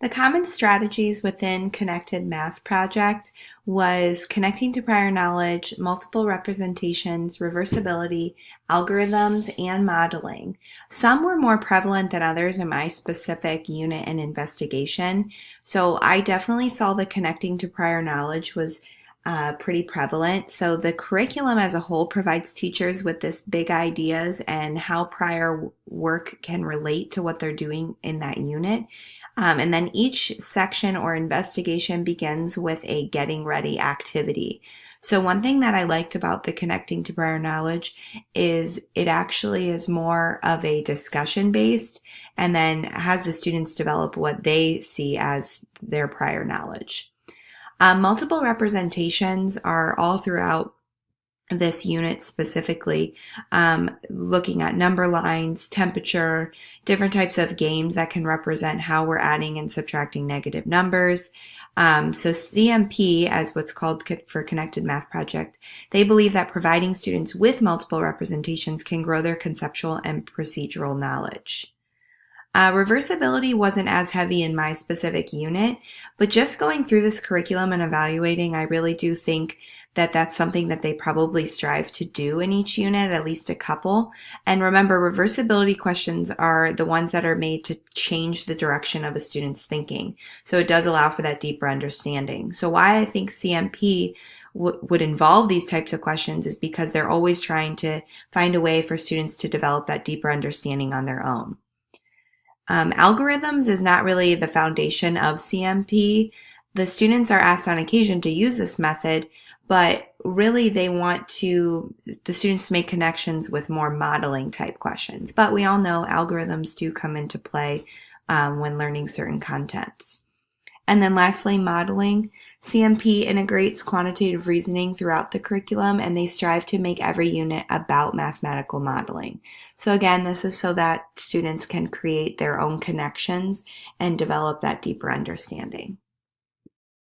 The common strategies within Connected Math Project was connecting to prior knowledge, multiple representations, reversibility, algorithms, and modeling. Some were more prevalent than others in my specific unit and investigation. So I definitely saw the connecting to prior knowledge was pretty prevalent. So the curriculum as a whole provides teachers with this big ideas and how prior work can relate to what they're doing in that unit. And then each section or investigation begins with a getting ready activity. So one thing that I liked about the connecting to prior knowledge is it actually is more of a discussion based and then has the students develop what they see as their prior knowledge. Multiple representations are all throughout this unit specifically, looking at number lines, temperature, different types of games that can represent how we're adding and subtracting negative numbers. So CMP, as what's called for Connected Math Project, they believe that providing students with multiple representations can grow their conceptual and procedural knowledge. Reversibility wasn't as heavy in my specific unit, but just going through this curriculum and evaluating, I really do think that that's something that they probably strive to do in each unit, at least a couple. And remember, reversibility questions are the ones that are made to change the direction of a student's thinking. So it does allow for that deeper understanding. So why I think CMP would involve these types of questions is because they're always trying to find a way for students to develop that deeper understanding on their own. Algorithms is not really the foundation of CMP. The students are asked on occasion to use this method, but really they want the students to make connections with more modeling type questions. But we all know algorithms do come into play when learning certain contents. And then lastly, modeling. CMP integrates quantitative reasoning throughout the curriculum, and they strive to make every unit about mathematical modeling. So again, this is so that students can create their own connections and develop that deeper understanding.